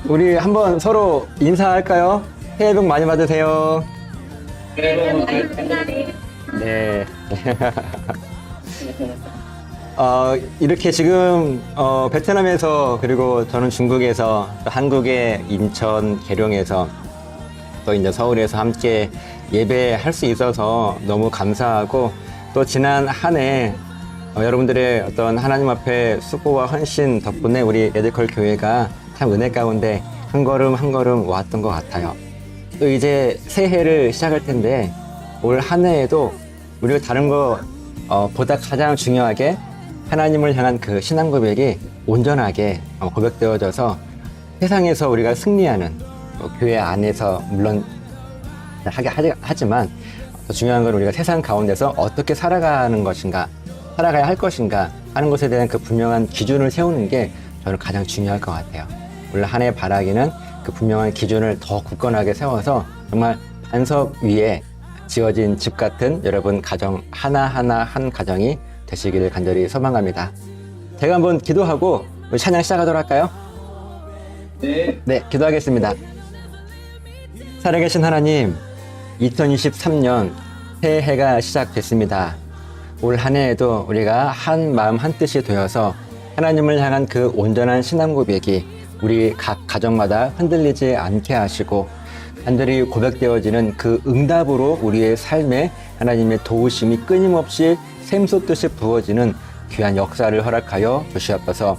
우리 한번 서로 인사할까요? 새해 복 많이 받으세요. 네. 이렇게 지금 베트남에서 그리고 저는 중국에서 또 한국의 인천 계룡에서 또 이제 서울에서 함께 예배할 수 있어서 너무 감사하고 또 지난 한 해 여러분들의 어떤 하나님 앞에 수고와 헌신 덕분에 우리 에드컬 교회가 참 은혜 가운데 한 걸음 한 걸음 왔던 것 같아요. 또 이제 새해를 시작할 텐데 올 한 해에도 우리가 다른 거 보다 가장 중요하게 하나님을 향한 그 신앙 고백이 온전하게 고백되어져서 세상에서 우리가 승리하는 교회 안에서 물론 하지만 더 중요한 건 우리가 세상 가운데서 어떻게 살아가는 것인가, 살아가야 할 것인가 하는 것에 대한 그 분명한 기준을 세우는 게 저는 가장 중요할 것 같아요. 올 한 해 바라기는 그 분명한 기준을 더 굳건하게 세워서 정말 반석 위에 지어진 집 같은 여러분 가정 하나하나 한 가정이 되시기를 간절히 소망합니다. 제가 한번 기도하고 우리 찬양 시작하도록 할까요? 네. 네, 기도하겠습니다. 살아계신 하나님, 2023년 새해가 시작됐습니다. 올 한 해에도 우리가 한 마음 한 뜻이 되어서 하나님을 향한 그 온전한 신앙 고백이 우리 각 가정마다 흔들리지 않게 하시고 간절히 고백되어지는 그 응답으로 우리의 삶에 하나님의 도우심이 끊임없이 샘솟듯이 부어지는 귀한 역사를 허락하여 주시옵소서.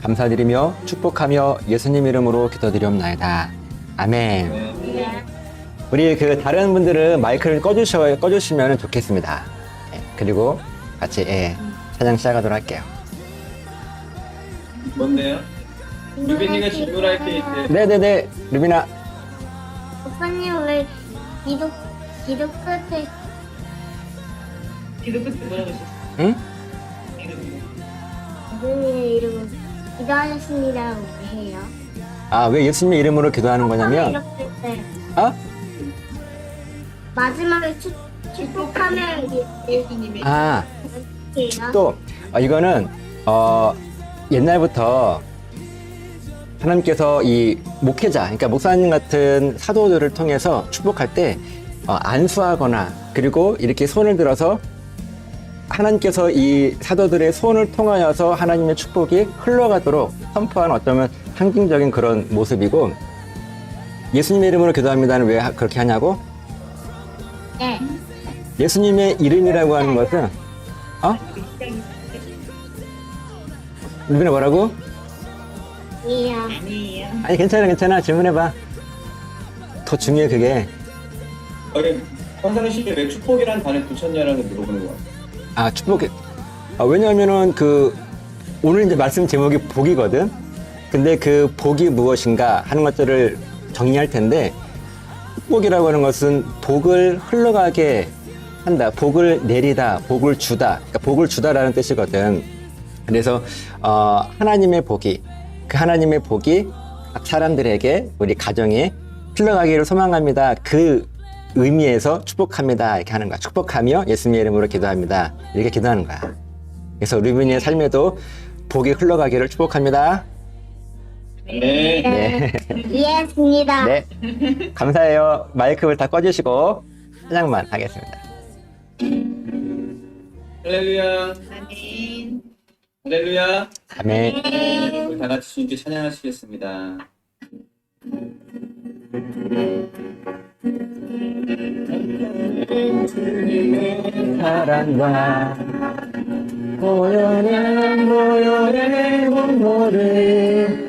감사드리며 축복하며 예수님 이름으로 기도드리옵나이다. 아멘. 우리 그 다른 분들은 마이크를 꺼주시면 좋겠습니다. 예, 그리고 같이 찬양 시작하도록 할게요. 뭔데요? 유빈이가 질문할 게 있대. 네네네, 루비나. 목사님 왜 기도 끝에 기도 끝에 뭐라고 했었어? 응? 예수님의 이름으로 기도하셨습니다라고 해요. 아, 왜 예수님의 이름으로 기도하는 거냐면, 이렇게 때 어? 마지막에 축복하면 예수님의 아, 이름이에요. 또 이거는 옛날부터 하나님께서 이 목회자, 그러니까 목사님 같은 사도들을 통해서 축복할 때 안수하거나 그리고 이렇게 손을 들어서 하나님께서 이 사도들의 손을 통하여서 하나님의 축복이 흘러가도록 선포한 어쩌면 상징적인 그런 모습이고, 예수님의 이름으로 기도합니다는 왜 그렇게 하냐고? 네. 예수님의 이름이라고 하는 것은 루비나 뭐라고? 아니에요. 아니 괜찮아 질문해봐. 더 중요해 그게. 아니, 평상시에 왜 축복이라는 단어를 붙였냐라고 물어보는 거야. 아 축복해. 왜냐하면은 그 오늘 이제 말씀 제목이 복이거든. 근데 그 복이 무엇인가 하는 것들을 정리할 텐데, 축복이라고 하는 것은 복을 흘러가게 한다, 복을 내리다, 복을 주다, 그러니까 복을 주다라는 뜻이거든. 그래서 하나님의 복이, 그 하나님의 복이 각 사람들에게, 우리 가정에 흘러가기를 소망합니다. 그 의미에서 축복합니다 이렇게 하는 거야. 축복하며 예수님의 이름으로 기도합니다 이렇게 기도하는 거야. 그래서 루빈이의 삶에도 복이 흘러가기를 축복합니다. 네. 네. 이해했습니다. 네. 감사해요. 마이크를 다 꺼주시고 찬양만 하겠습니다. 할렐루야. 아멘. 할렐루야. 아멘. 우리 다 같이 주님께 찬양하시겠습니다. 사랑과 모여내 공모를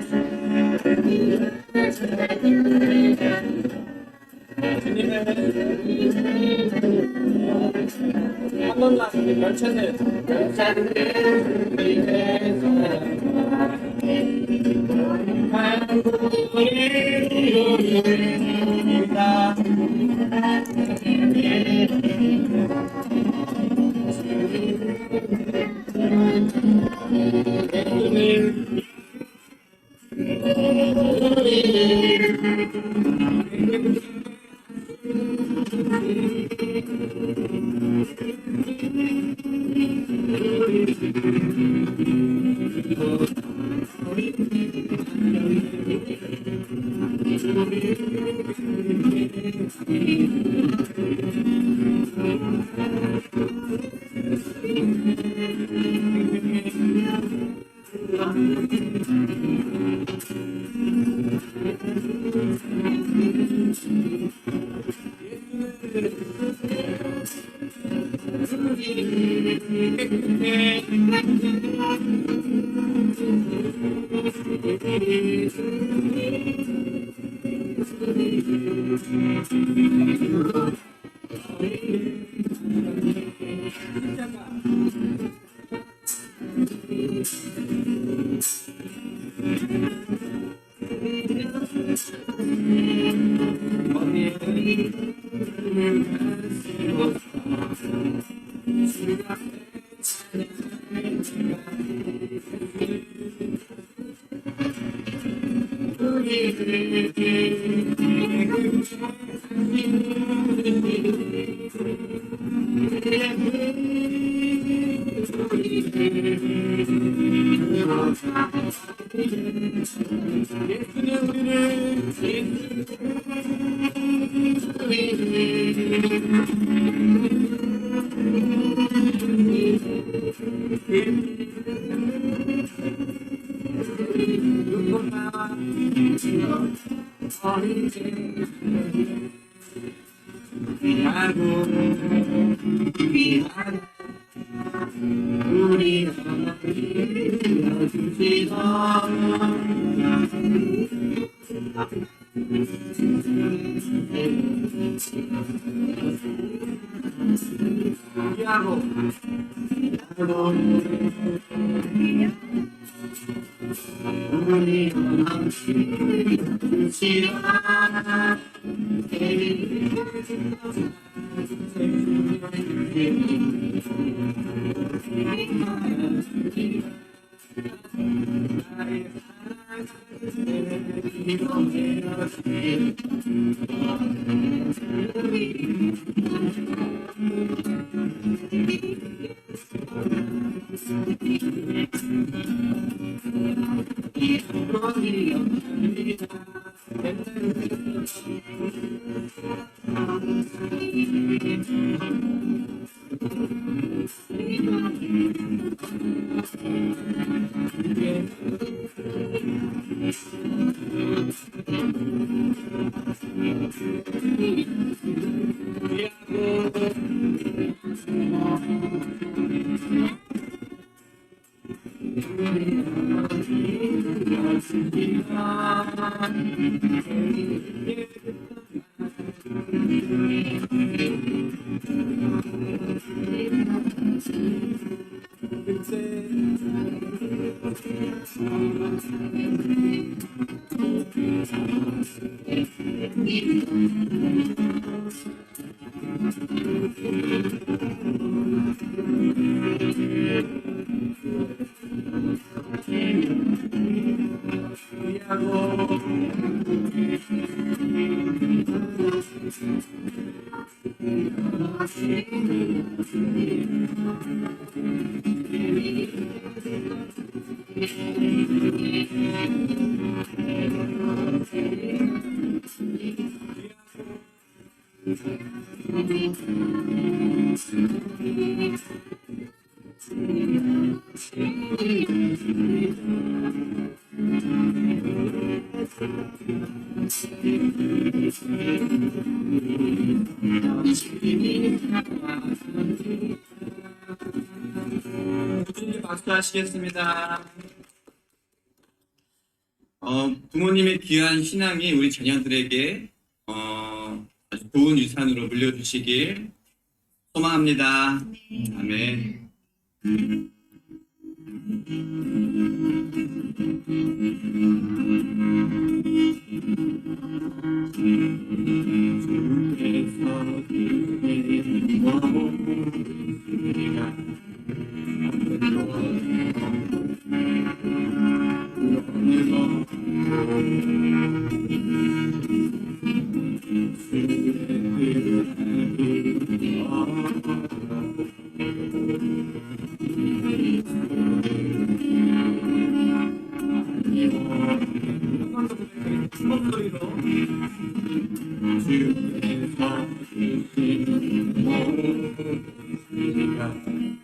한 번만 별찬을 박수하시겠습니다. 부모님의 귀한 신앙이 우리 자녀들에게 아주 좋은 유산으로 물려주시길 소망합니다. 아멘. 큰 목소리로 주께서 주신 모든 시간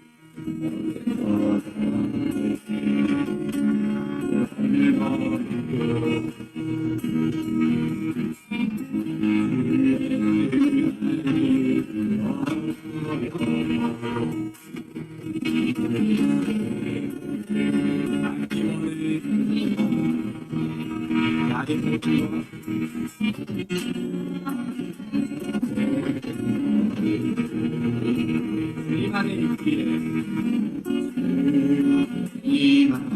나의 모든 이만의 육기에 이만의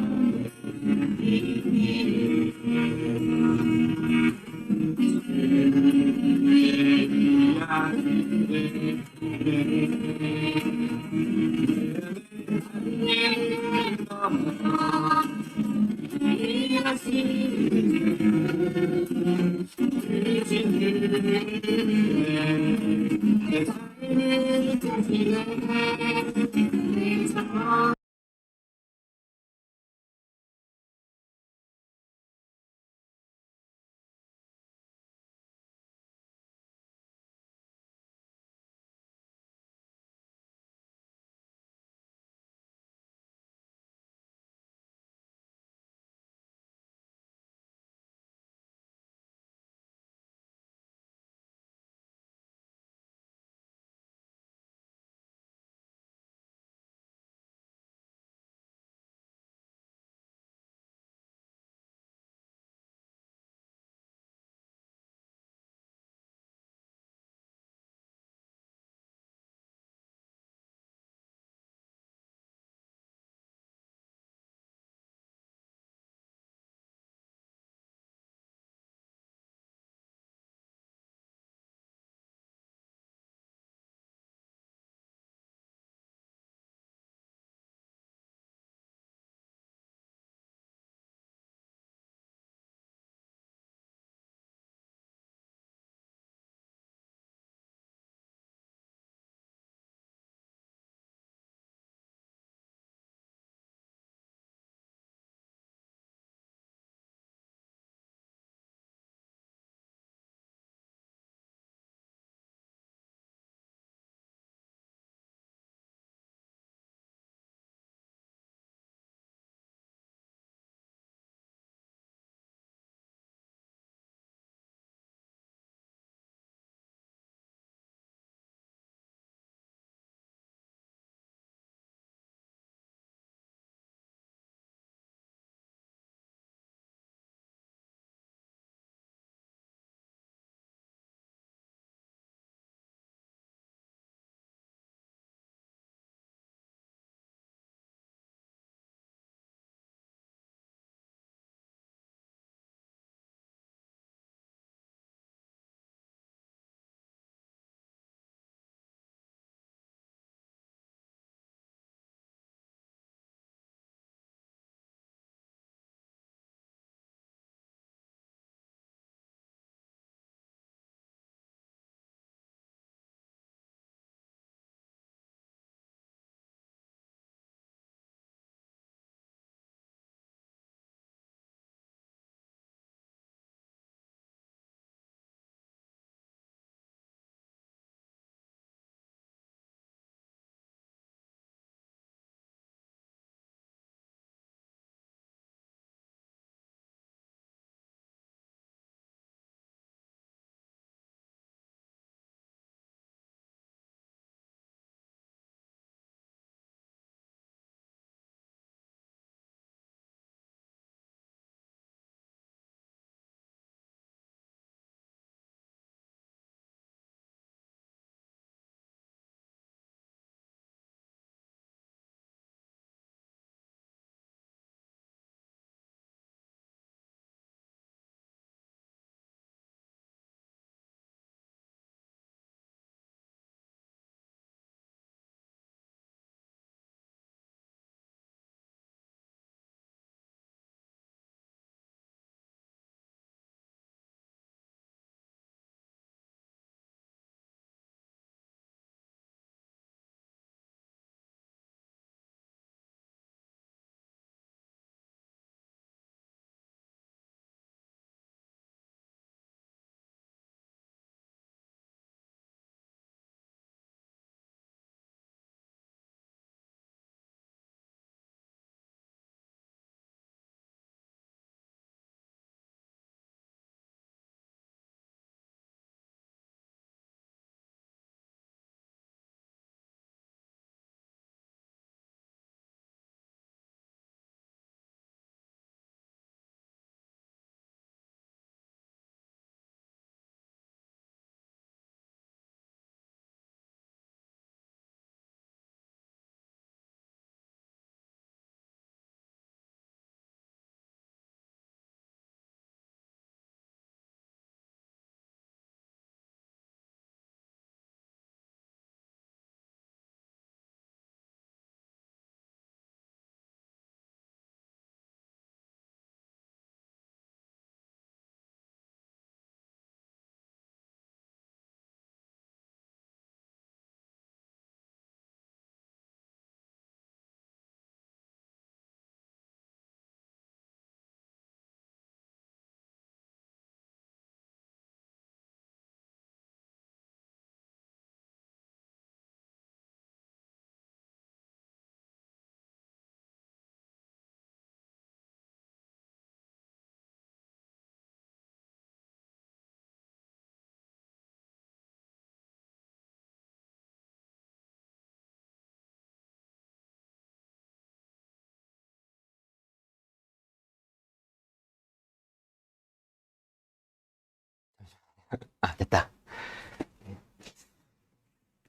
아, 됐다.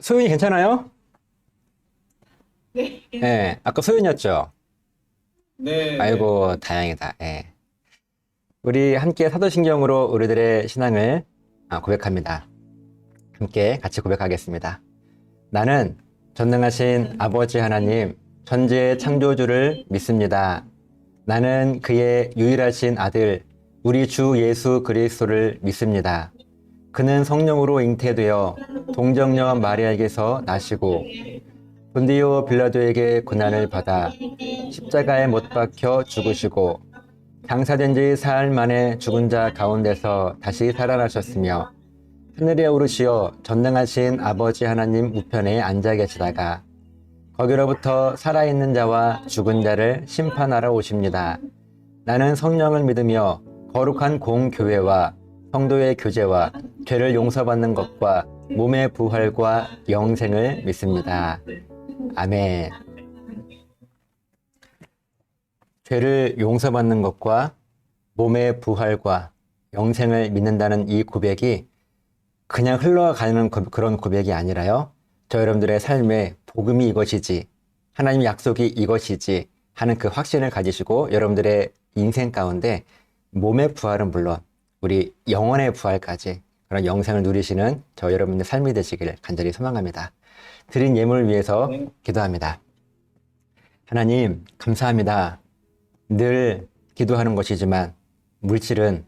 소윤이 괜찮아요? 네. 네, 아까 소윤이었죠? 네. 아이고, 다행이다. 예. 우리 함께 사도신경으로 우리들의 신앙을 고백합니다. 함께 같이 고백하겠습니다. 나는 전능하신 아버지 하나님, 천지의 창조주를 믿습니다. 나는 그의 유일하신 아들, 우리 주 예수 그리스도를 믿습니다. 그는 성령으로 잉태되어 동정녀 마리아에게서 나시고 본디오 빌라도에게 고난을 받아 십자가에 못 박혀 죽으시고 장사된 지 사흘 만에 죽은 자 가운데서 다시 살아나셨으며 하늘에 오르시어 전능하신 아버지 하나님 우편에 앉아 계시다가 거기로부터 살아있는 자와 죽은 자를 심판하러 오십니다. 나는 성령을 믿으며 거룩한 공교회와 성도의 교제와 죄를 용서받는 것과 몸의 부활과 영생을 믿습니다. 아멘. 죄를 용서받는 것과 몸의 부활과 영생을 믿는다는 이 고백이 그냥 흘러가는 그런 고백이 아니라요. 저 여러분들의 삶에 복음이 이것이지, 하나님의 약속이 이것이지 하는 그 확신을 가지시고 여러분들의 인생 가운데 몸의 부활은 물론 우리 영혼의 부활까지 그런 영생을 누리시는 저 여러분의 삶이 되시기를 간절히 소망합니다. 드린 예물을 위해서 기도합니다. 하나님, 감사합니다. 늘 기도하는 것이지만 물질은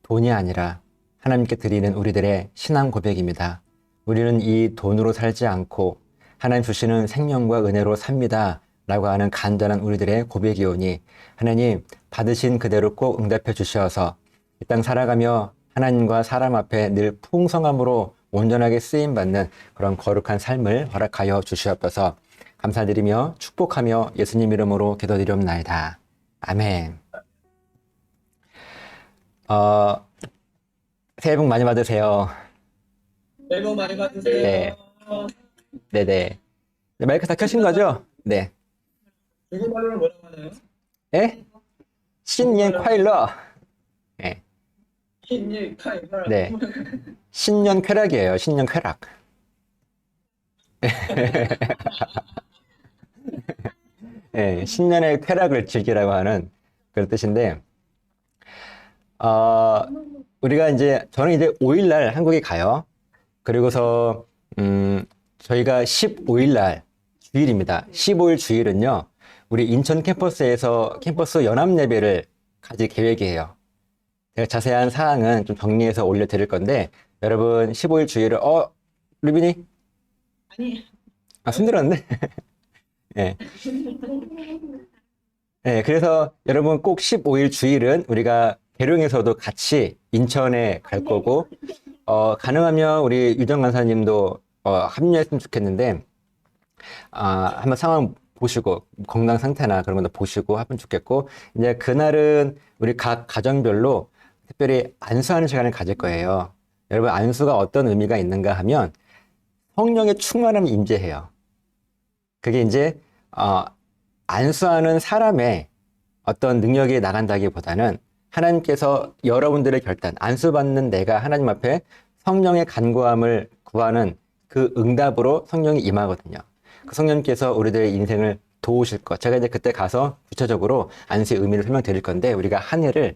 돈이 아니라 하나님께 드리는 우리들의 신앙 고백입니다. 우리는 이 돈으로 살지 않고 하나님 주시는 생명과 은혜로 삽니다 라고 하는 간단한 우리들의 고백이오니 하나님 받으신 그대로 꼭 응답해 주셔서 이 땅 살아가며 하나님과 사람 앞에 늘 풍성함으로 온전하게 쓰임받는 그런 거룩한 삶을 허락하여 주시옵소서. 감사드리며 축복하며 예수님 이름으로 기도드리옵나이다. 아멘. 새해 복 많이 받으세요. 새해 복 많이 받으세요. 네. 네네. 마이크 다 켜신 거죠? 네. 중국말로는 뭐라고 하나요? 예? 신년 콰일러. 네. 신일 카이발. 네. 신년 쾌락이에요. 신년 쾌락. 네, 신년의 쾌락을 즐기라고 하는 그런 뜻인데, 우리가 저는 이제 5일날 한국에 가요. 그리고서, 저희가 15일날 주일입니다. 15일 주일은요, 우리 인천 캠퍼스에서 캠퍼스 연합 예배를 가질 계획이에요. 제가 자세한 사항은 좀 정리해서 올려드릴 건데, 여러분 15일 주일을, 루빈이? 아니. 손들었는데? 네. 네, 그래서 여러분 꼭 15일 주일은 우리가 계룡에서도 같이 인천에 갈 거고, 가능하면 우리 유정 간사님도 합류했으면 좋겠는데, 한번 상황 보시고, 건강 상태나 그런 것도 보시고 하면 좋겠고, 이제 그날은 우리 각 가정별로 특별히 안수하는 시간을 가질 거예요. 여러분, 안수가 어떤 의미가 있는가 하면, 성령의 충만함이 임재해요. 그게 이제, 안수하는 사람의 어떤 능력이 나간다기보다는 하나님께서 여러분들의 결단, 안수받는 내가 하나님 앞에 성령의 간구함을 구하는 그 응답으로 성령이 임하거든요. 그 성령님께서 우리들의 인생을 도우실 것. 제가 이제 그때 가서 구체적으로 안수의 의미를 설명드릴 건데 우리가 한 해를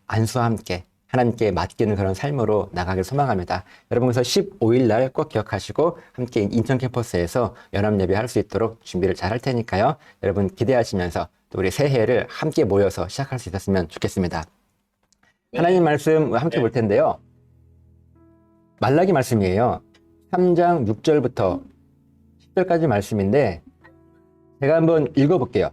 안수와 함께 하나님께 맡기는 그런 삶으로 나가길 소망합니다. 여러분 그래서 15일 날 꼭 기억하시고 함께 인천 캠퍼스에서 연합 예배할 수 있도록 준비를 잘 할 테니까요. 여러분 기대하시면서 또 우리 새해를 함께 모여서 시작할 수 있었으면 좋겠습니다. 하나님 말씀 함께 볼 텐데요. 말라기 말씀이에요. 3장 6절부터 10절까지 말씀인데 제가 한번 읽어볼게요.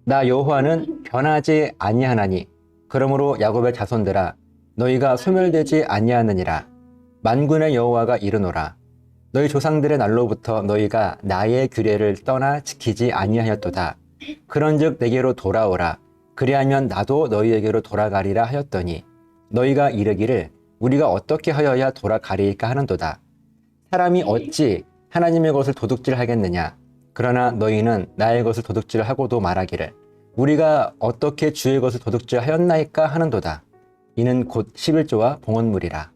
나 여호와는 변하지 아니하나니 그러므로 야곱의 자손들아 너희가 소멸되지 아니하느니라. 만군의 여호와가 이르노라. 너희 조상들의 날로부터 너희가 나의 규례를 떠나 지키지 아니하였도다. 그런즉 내게로 돌아오라. 그리하면 나도 너희에게로 돌아가리라 하였더니 너희가 이르기를 우리가 어떻게 하여야 돌아가리까 하는도다. 사람이 어찌 하나님의 것을 도둑질하겠느냐. 그러나 너희는 나의 것을 도둑질하고도 말하기를 우리가 어떻게 주의 것을 도둑질하였나이까 하는도다. 이는 곧 11조와 봉헌물이라.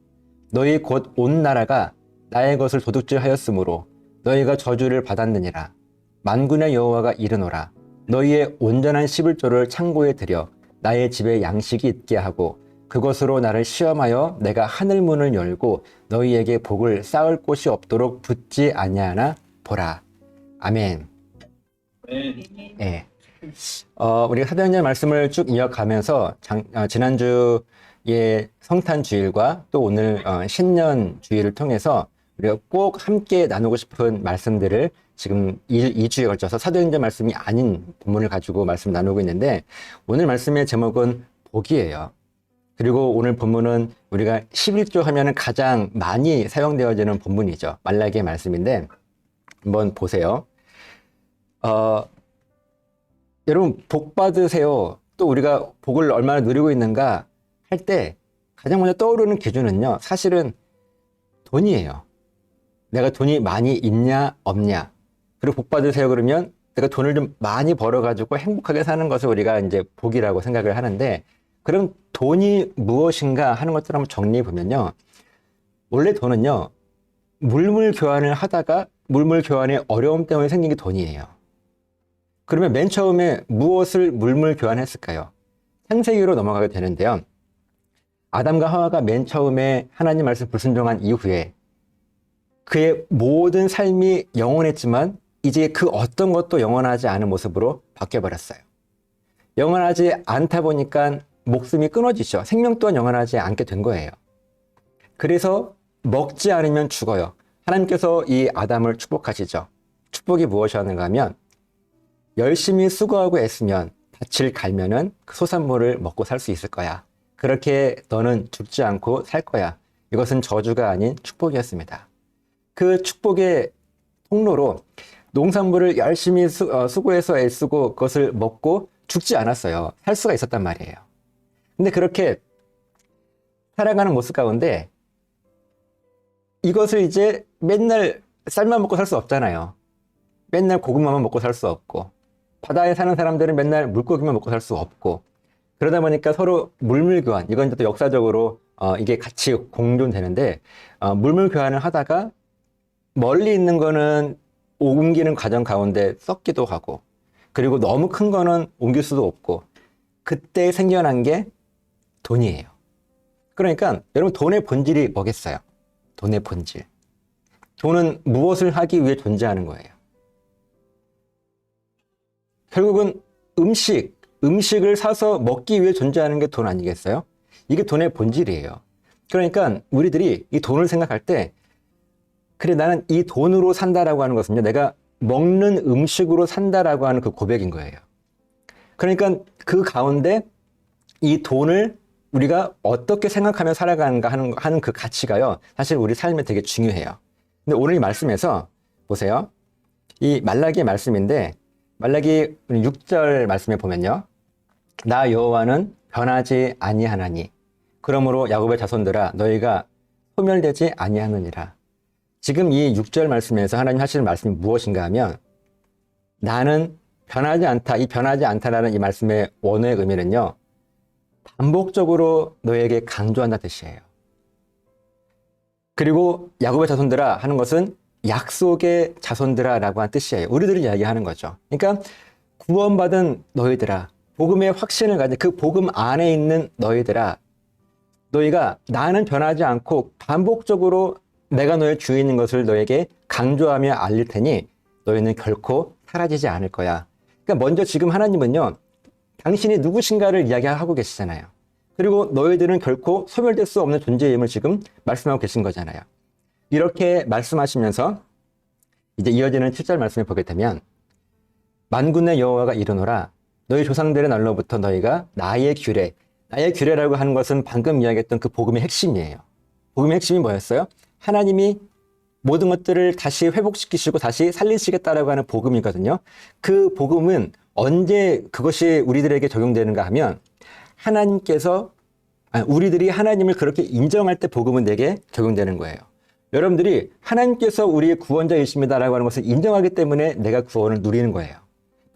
너희 곧 온 나라가 나의 것을 도둑질하였으므로 너희가 저주를 받았느니라. 만군의 여호와가 이르노라. 너희의 온전한 11조를 창고에 들여 나의 집에 양식이 있게 하고 그것으로 나를 시험하여 내가 하늘 문을 열고 너희에게 복을 쌓을 곳이 없도록 붙지 아니하나 보라. 아멘. 예. 우리가 사도행전 말씀을 쭉 이어가면서 지난주에 성탄 주일과 또 오늘 신년 주일을 통해서 우리가 꼭 함께 나누고 싶은 말씀들을 지금 2주에 걸쳐서 사도행전 말씀이 아닌 본문을 가지고 말씀 나누고 있는데, 오늘 말씀의 제목은 복이에요. 그리고 오늘 본문은 우리가 11조 하면은 가장 많이 사용되어지는 본문이죠. 말라기의 말씀인데 한번 보세요. 여러분, 복 받으세요. 또 우리가 복을 얼마나 누리고 있는가 할 때 가장 먼저 떠오르는 기준은요, 사실은 돈이에요. 내가 돈이 많이 있냐 없냐. 그리고 복 받으세요 그러면 내가 돈을 좀 많이 벌어가지고 행복하게 사는 것을 우리가 이제 복이라고 생각을 하는데, 그럼 돈이 무엇인가 하는 것들을 한번 정리해 보면요, 원래 돈은요, 물물 교환을 하다가 물물 교환의 어려움 때문에 생긴 게 돈이에요. 그러면 맨 처음에 무엇을 물물 교환했을까요? 창세기로 넘어가게 되는데요, 아담과 하와가 맨 처음에 하나님 말씀 불순종한 이후에 그의 모든 삶이 영원했지만 이제 그 어떤 것도 영원하지 않은 모습으로 바뀌어버렸어요. 영원하지 않다 보니까 목숨이 끊어지죠. 생명 또한 영원하지 않게 된 거예요. 그래서 먹지 않으면 죽어요. 하나님께서 이 아담을 축복하시죠. 축복이 무엇이었는가 하면, 열심히 수고하고 애쓰면 밭을 갈면은 그 소산물을 먹고 살 수 있을 거야. 그렇게 너는 죽지 않고 살 거야. 이것은 저주가 아닌 축복이었습니다. 그 축복의 통로로 농산물을 열심히 수고해서 애쓰고 그것을 먹고 죽지 않았어요. 살 수가 있었단 말이에요. 근데 그렇게 살아가는 모습 가운데 이것을 이제 맨날 쌀만 먹고 살 수 없잖아요. 맨날 고구마만 먹고 살 수 없고, 바다에 사는 사람들은 맨날 물고기만 먹고 살 수 없고, 그러다 보니까 서로 물물 교환, 이건 또 역사적으로 이게 같이 공존되는데, 물물 교환을 하다가 멀리 있는 거는 옮기는 과정 가운데 썩기도 하고, 그리고 너무 큰 거는 옮길 수도 없고, 그때 생겨난 게 돈이에요. 그러니까 여러분, 돈의 본질이 뭐겠어요? 돈의 본질. 돈은 무엇을 하기 위해 존재하는 거예요? 결국은 음식을 사서 먹기 위해 존재하는 게 돈 아니겠어요? 이게 돈의 본질이에요. 그러니까 우리들이 이 돈을 생각할 때, 그래, 나는 이 돈으로 산다라고 하는 것은요, 내가 먹는 음식으로 산다라고 하는 그 고백인 거예요. 그러니까 그 가운데 이 돈을 우리가 어떻게 생각하며 살아가는가 하는 그 가치가요, 사실 우리 삶에 되게 중요해요. 근데 오늘 이 말씀에서 보세요. 이 말라기의 말씀인데, 말라기 6절 말씀에 보면요, 나 여호와는 변하지 아니하나니 그러므로 야곱의 자손들아 너희가 소멸되지 아니하느니라. 지금 이 6절 말씀에서 하나님 하시는 말씀이 무엇인가 하면, 나는 변하지 않다, 이 변하지 않다라는 이 말씀의 원어의 의미는요, 반복적으로 너에게 강조한다는 뜻이에요. 그리고 야곱의 자손들아 하는 것은 약속의 자손들아 라고 하는 뜻이에요. 우리들을 이야기하는 거죠. 그러니까 구원받은 너희들아, 복음의 확신을 가진 그 복음 안에 있는 너희들아, 너희가 나는 변하지 않고 반복적으로 내가 너의 주인인 것을 너에게 강조하며 알릴 테니 너희는 결코 사라지지 않을 거야. 그러니까 먼저 지금 하나님은요, 당신이 누구신가를 이야기하고 계시잖아요. 그리고 너희들은 결코 소멸될 수 없는 존재임을 지금 말씀하고 계신 거잖아요. 이렇게 말씀하시면서 이제 이어지는 7절 말씀을 보게 되면, 만군의 여호와가 이르노라 너희 조상들의 날로부터 너희가 나의 규례라고 하는 것은 방금 이야기했던 그 복음의 핵심이에요. 복음의 핵심이 뭐였어요? 하나님이 모든 것들을 다시 회복시키시고 다시 살리시겠다라고 하는 복음이거든요. 그 복음은 언제 그것이 우리들에게 적용되는가 하면, 우리들이 하나님을 그렇게 인정할 때 복음은 내게 적용되는 거예요. 여러분들이 하나님께서 우리의 구원자이십니다라고 하는 것을 인정하기 때문에 내가 구원을 누리는 거예요.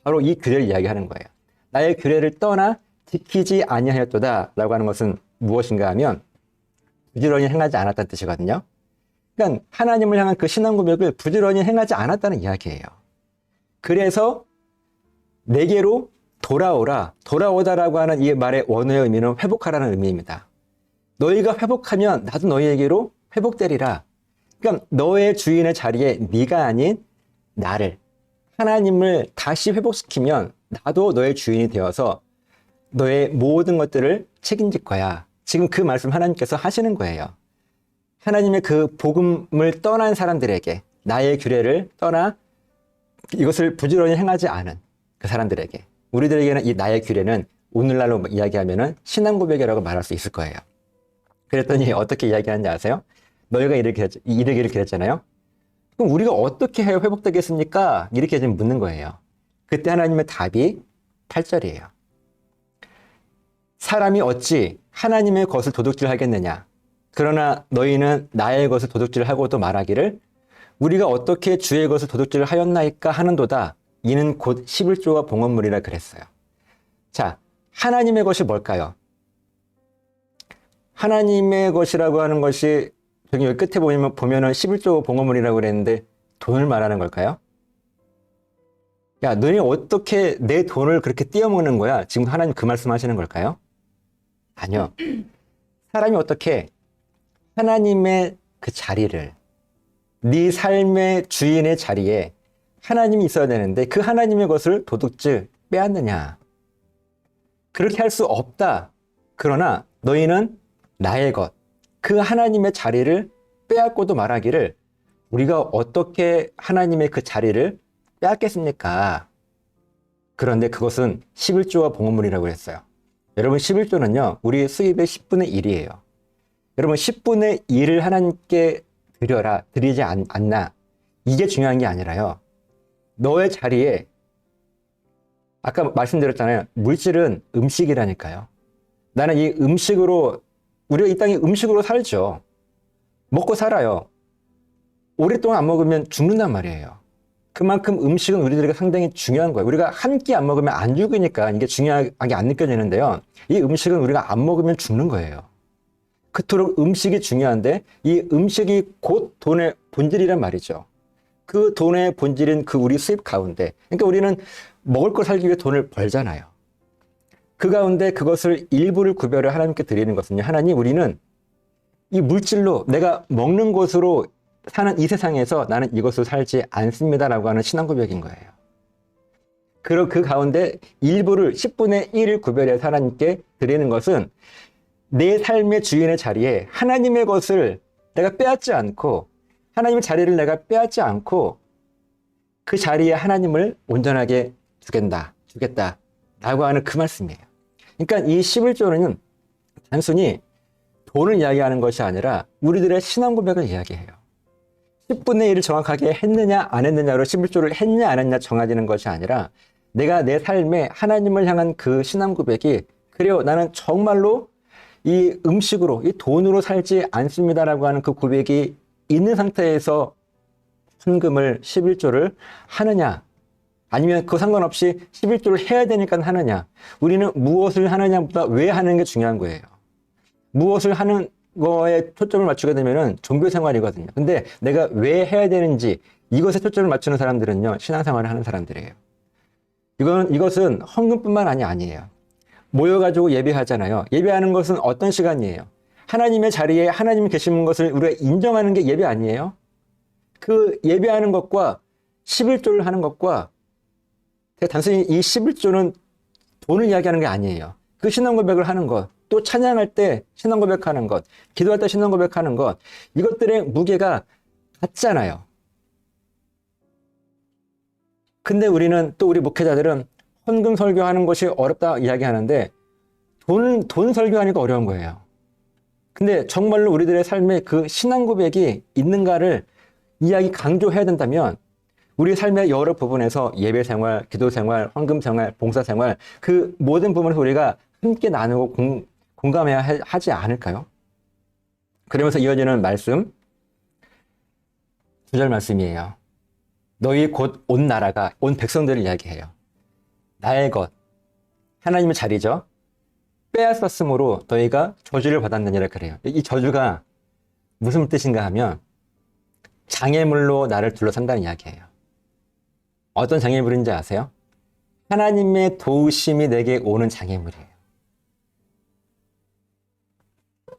바로 이 규례를 이야기하는 거예요. 나의 규례를 떠나 지키지 아니하였도다 라고 하는 것은 무엇인가 하면, 부지런히 행하지 않았다는 뜻이거든요. 그러니까 하나님을 향한 그 신앙 고백을 부지런히 행하지 않았다는 이야기예요. 그래서 내게로 돌아오라, 돌아오다라고 하는 이 말의 원어의 의미는 회복하라는 의미입니다. 너희가 회복하면 나도 너희에게로 회복되리라. 그러니까 너의 주인의 자리에 네가 아닌 나를, 하나님을 다시 회복시키면 나도 너의 주인이 되어서 너의 모든 것들을 책임질 거야. 지금 그 말씀 하나님께서 하시는 거예요. 하나님의 그 복음을 떠난 사람들에게, 나의 규례를 떠나 이것을 부지런히 행하지 않은 그 사람들에게, 우리들에게는 이 나의 규례는 오늘날로 이야기하면은 신앙 고백이라고 말할 수 있을 거예요. 그랬더니 어떻게 이야기하는지 아세요? 너희가 이르기를 기랬잖아요. 그럼 우리가 어떻게 해야 회복되겠습니까? 이렇게 지금 묻는 거예요. 그때 하나님의 답이 8절이에요. 사람이 어찌 하나님의 것을 도둑질하겠느냐? 그러나 너희는 나의 것을 도둑질하고도 말하기를 우리가 어떻게 주의 것을 도둑질을 하였나이까 하는도다. 이는 곧 11조와 봉헌물이라 그랬어요. 자, 하나님의 것이 뭘까요? 하나님의 것이라고 하는 것이 저기 여기 끝에 보면은 11조 봉헌물이라고 그랬는데 돈을 말하는 걸까요? 야, 너희 어떻게 내 돈을 그렇게 띄어먹는 거야? 지금 하나님 그 말씀 하시는 걸까요? 아니요. 사람이 어떻게 하나님의 그 자리를, 네 삶의 주인의 자리에 하나님이 있어야 되는데 그 하나님의 것을 도둑질 빼앗느냐? 그렇게 할 수 없다. 그러나 너희는 나의 것, 그 하나님의 자리를 빼앗고도 말하기를 우리가 어떻게 하나님의 그 자리를 빼앗겠습니까? 그런데 그것은 11조와 봉헌물이라고 했어요. 여러분 11조는요, 우리 수입의 10분의 1이에요. 여러분 10분의 1을 하나님께 드리지 않나? 이게 중요한 게 아니라요. 너의 자리에, 아까 말씀드렸잖아요. 물질은 음식이라니까요. 나는 이 음식으로, 우리가 이 땅에 음식으로 살죠. 먹고 살아요. 오랫동안 안 먹으면 죽는단 말이에요. 그만큼 음식은 우리들에게 상당히 중요한 거예요. 우리가 한 끼 안 먹으면 안 죽으니까 이게 중요하게 안 느껴지는데요. 이 음식은 우리가 안 먹으면 죽는 거예요. 그토록 음식이 중요한데 이 음식이 곧 돈의 본질이란 말이죠. 그 돈의 본질인 그 우리 수입 가운데, 그러니까 우리는 먹을 걸 살기 위해 돈을 벌잖아요. 그 가운데 그것을 일부를 구별을 하나님께 드리는 것은요, 하나님, 우리는 이 물질로 내가 먹는 것으로 사는 이 세상에서 나는 이것을 살지 않습니다라고 하는 신앙 고백인 거예요. 그리고 그 가운데 일부를 10분의 1을 구별해서 하나님께 드리는 것은 내 삶의 주인의 자리에 하나님의 것을 내가 빼앗지 않고, 하나님의 자리를 내가 빼앗지 않고 그 자리에 하나님을 온전하게 주겠다라고 하는 그 말씀이에요. 그러니까 이 11조는 단순히 돈을 이야기하는 것이 아니라 우리들의 신앙 고백을 이야기해요. 10분의 1을 정확하게 했느냐 안 했느냐로 11조를 했냐 안 했냐 정해지는 것이 아니라 내가 내 삶에 하나님을 향한 그 신앙 고백이, 그래요, 나는 정말로 이 음식으로, 이 돈으로 살지 않습니다라고 하는 그 고백이 있는 상태에서 헌금을 11조를 하느냐, 아니면 그 상관없이 11조를 해야 되니까 하느냐. 우리는 무엇을 하느냐보다 왜 하는 게 중요한 거예요. 무엇을 하는 거에 초점을 맞추게 되면은 종교 생활이거든요. 근데 내가 왜 해야 되는지 이것에 초점을 맞추는 사람들은요, 신앙생활을 하는 사람들이에요. 이것은 헌금뿐만 아니에요. 모여가지고 예배하잖아요. 예배하는 것은 어떤 시간이에요? 하나님의 자리에 하나님이 계시는 것을 우리가 인정하는 게 예배 아니에요? 그 예배하는 것과 11조를 하는 것과, 단순히 이 11조는 돈을 이야기하는 게 아니에요. 그 신앙 고백을 하는 것, 또 찬양할 때 신앙 고백하는 것, 기도할 때 신앙 고백하는 것, 이것들의 무게가 같잖아요. 근데 우리는, 또 우리 목회자들은 헌금 설교하는 것이 어렵다 이야기하는데 돈 설교하니까 어려운 거예요. 근데 정말로 우리들의 삶에 그 신앙 고백이 있는가를 이야기 강조해야 된다면 우리 삶의 여러 부분에서 예배 생활, 기도 생활, 헌금 생활, 봉사 생활, 그 모든 부분에서 우리가 함께 나누고 공감해야 하지 않을까요? 그러면서 이어지는 말씀, 9절 말씀이에요. 너희 곧 온 나라가, 온 백성들을 이야기해요. 나의 것, 하나님의 자리죠. 빼앗았으므로 너희가 저주를 받았느니라 그래요. 이 저주가 무슨 뜻인가 하면 장애물로 나를 둘러싼다는 이야기예요. 어떤 장애물인지 아세요? 하나님의 도우심이 내게 오는 장애물이에요.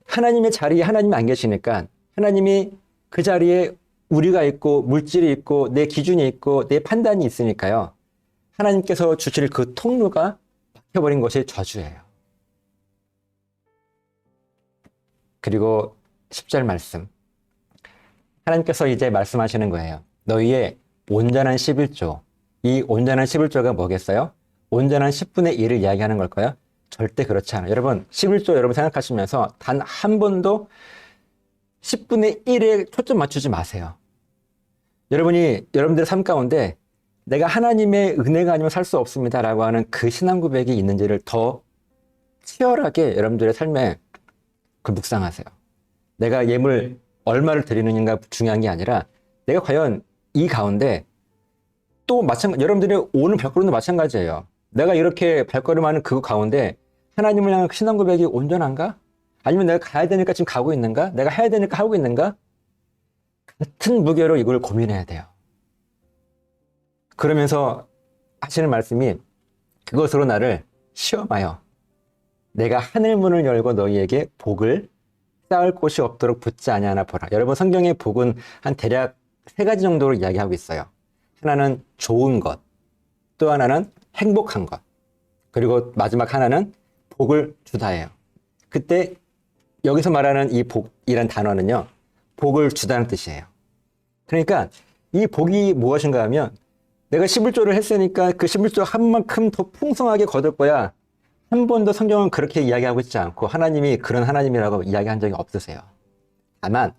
하나님의 자리에 하나님이 안 계시니까 하나님이 그 자리에 우리가 있고 물질이 있고 내 기준이 있고 내 판단이 있으니까요. 하나님께서 주실 그 통로가 막혀버린 것이 저주예요. 그리고 10절 말씀. 하나님께서 이제 말씀하시는 거예요. 너희의 온전한 11조. 이 온전한 11조가 뭐겠어요? 온전한 10분의 1을 이야기하는 걸까요? 절대 그렇지 않아요. 여러분 11조 여러분 생각하시면서 단 한 번도 10분의 1에 초점 맞추지 마세요. 여러분들의 삶 가운데 내가 하나님의 은혜가 아니면 살 수 없습니다 라고 하는 그 신앙 고백이 있는지를 더 치열하게 여러분들의 삶에 그 묵상하세요. 내가 예물 얼마를 드리느냐가 중요한 게 아니라 내가 과연 이 가운데 또 여러분들의 오는 발걸음도 마찬가지예요. 내가 이렇게 발걸음하는 그 가운데 하나님을 향한 신앙 고백이 온전한가? 아니면 내가 가야 되니까 지금 가고 있는가? 내가 해야 되니까 하고 있는가? 같은 무게로 이걸 고민해야 돼요. 그러면서 하시는 말씀이 그것으로 나를 시험하여 내가 하늘 문을 열고 너희에게 복을 쌓을 곳이 없도록 붙지 아니하나 보라. 여러분 성경의 복은 한 대략 3가지 정도로 이야기하고 있어요. 하나는 좋은 것, 또 하나는 행복한 것, 그리고 마지막 하나는 복을 주다예요. 그때 여기서 말하는 이 복이란 단어는요, 복을 주다는 뜻이에요. 그러니까 이 복이 무엇인가 하면 내가 11조를 했으니까 그 11조 한 만큼 더 풍성하게 거둘 거야. 한 번도 성경은 그렇게 이야기하고 있지 않고 하나님이 그런 하나님이라고 이야기한 적이 없으세요. 다만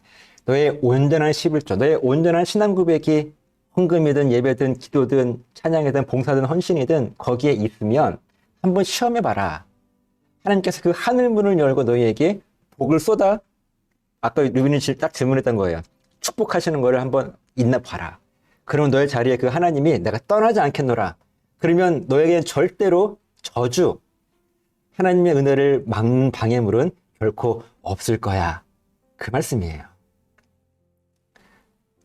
너의 온전한 11조, 너의 온전한 신앙 고백이 헌금이든 예배든 기도든 찬양이든 봉사든 헌신이든 거기에 있으면 한번 시험해봐라. 하나님께서 그 하늘 문을 열고 너희에게 복을 쏟아, 아까 루빈이 딱 질문했던 거예요. 축복하시는 거를 한번 있나 봐라. 그러면 너의 자리에 그 하나님이 내가 떠나지 않겠노라. 그러면 너에게는 절대로 저주, 하나님의 은혜를 막는 방해물은 결코 없을 거야. 그 말씀이에요.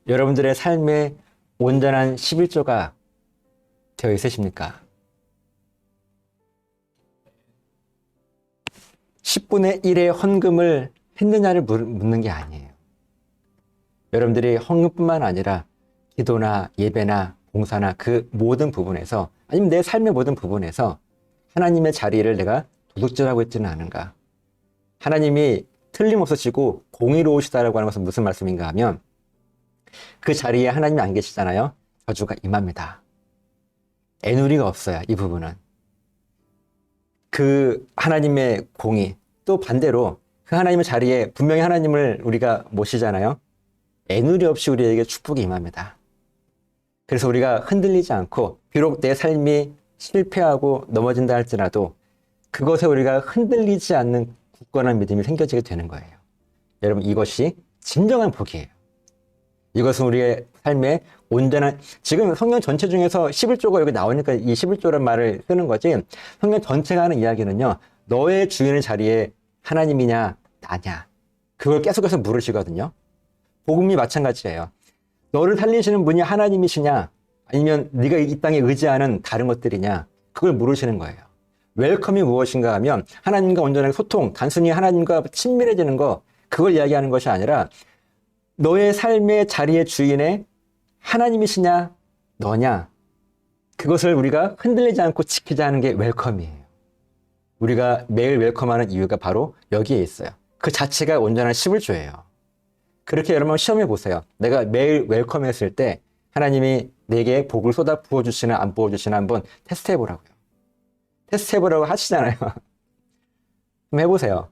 여러분들의 삶에 온전한 11조가 되어 있으십니까? 10분의 1의 헌금을 했느냐를 묻는 게 아니에요. 여러분들이 헌금뿐만 아니라 기도나 예배나 봉사나 그 모든 부분에서, 아니면 내 삶의 모든 부분에서 하나님의 자리를 내가 도둑질하고 있지는 않은가? 하나님이 틀림없으시고 공의로우시다라고 하는 것은 무슨 말씀인가 하면 그 자리에 하나님이 안 계시잖아요. 저주가 임합니다. 애누리가 없어요. 이 부분은. 그 하나님의 공의, 또 반대로 그 하나님의 자리에 분명히 하나님을 우리가 모시잖아요. 애누리 없이 우리에게 축복이 임합니다. 그래서 우리가 흔들리지 않고 비록 내 삶이 실패하고 넘어진다 할지라도 그것에 우리가 흔들리지 않는 굳건한 믿음이 생겨지게 되는 거예요. 여러분 이것이 진정한 복이에요. 이것은 우리의 삶의 온전한, 지금 성경 전체 중에서 11조가 여기 나오니까 이 11조란 말을 쓰는 거지, 성경 전체가 하는 이야기는요, 너의 주인의 자리에 하나님이냐 나냐 그걸 계속해서 물으시거든요. 복음이 마찬가지예요. 너를 살리시는 분이 하나님이시냐 아니면 네가 이 땅에 의지하는 다른 것들이냐, 그걸 물으시는 거예요. 웰컴이 무엇인가 하면 하나님과 온전하게 소통, 단순히 하나님과 친밀해지는 거, 그걸 이야기하는 것이 아니라 너의 삶의 자리의 주인의 하나님이시냐 너냐, 그것을 우리가 흔들리지 않고 지키자는 게 웰컴이에요. 우리가 매일 웰컴하는 이유가 바로 여기에 있어요. 그 자체가 온전한 11조예요. 그렇게 여러분 시험해 보세요. 내가 매일 웰컴했을 때 하나님이 내게 복을 쏟아 부어주시나 안 부어주시나 한번 테스트 해보라고요. 테스트 해보라고 하시잖아요. 한번 해보세요.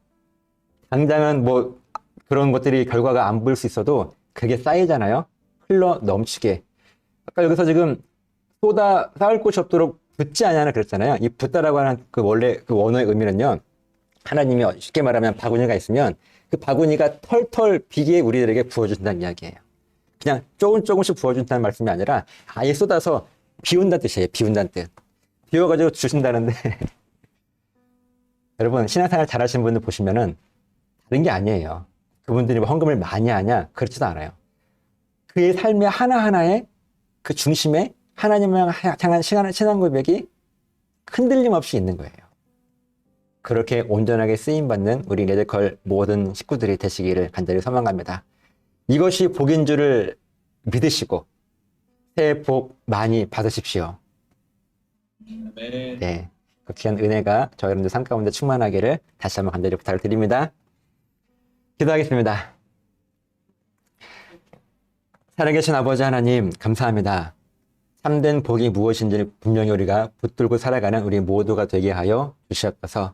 당장은 뭐 그런 것들이 결과가 안 보일 수 있어도 그게 쌓이잖아요. 흘러 넘치게. 아까 여기서 지금 쏟아 쌓을 곳이 없도록 붓지 않냐나 그랬잖아요. 이 붓다라고 하는 그 원래 그 원어의 의미는요, 하나님이 쉽게 말하면 바구니가 있으면 그 바구니가 털털 비게 우리들에게 부어준다는 이야기예요. 그냥 조금씩 부어준다는 말씀이 아니라 아예 쏟아서 비운다는 뜻이에요. 비운다는 뜻. 비워가지고 주신다는데 여러분, 신앙생활 잘하시는 분들 보시면은 다른 게 아니에요. 그분들이 뭐 헌금을 많이 하냐? 그렇지도 않아요. 그의 삶의 하나하나에 그 중심에 하나님을 향한 신앙 고백이 흔들림 없이 있는 거예요. 그렇게 온전하게 쓰임받는 우리 레드컬 모든 식구들이 되시기를 간절히 소망합니다. 이것이 복인 줄을 믿으시고 새해 복 많이 받으십시오. 아멘. 네, 그 귀한 은혜가 저희 여러분들 삶 가운데 충만하기를 다시 한번 간절히 부탁을 드립니다. 기도하겠습니다. 살아계신 아버지 하나님, 감사합니다. 참된 복이 무엇인지를 분명히 우리가 붙들고 살아가는 우리 모두가 되게 하여 주시옵소서.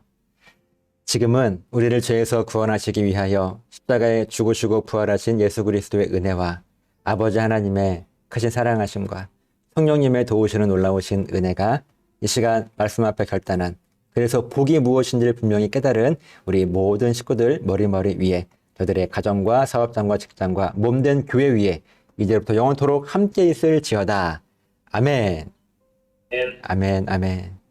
지금은 우리를 죄에서 구원하시기 위하여 십자가에 죽으시고 부활하신 예수 그리스도의 은혜와 아버지 하나님의 크신 사랑하심과 성령님의 도우시는 놀라우신 은혜가 이 시간 말씀 앞에 결단한, 그래서 복이 무엇인지를 분명히 깨달은 우리 모든 식구들 머리머리 위에, 저들의 가정과 사업장과 직장과 몸된 교회 위에 이제부터 영원토록 함께 있을지어다. 아멘. 아멘. 아멘.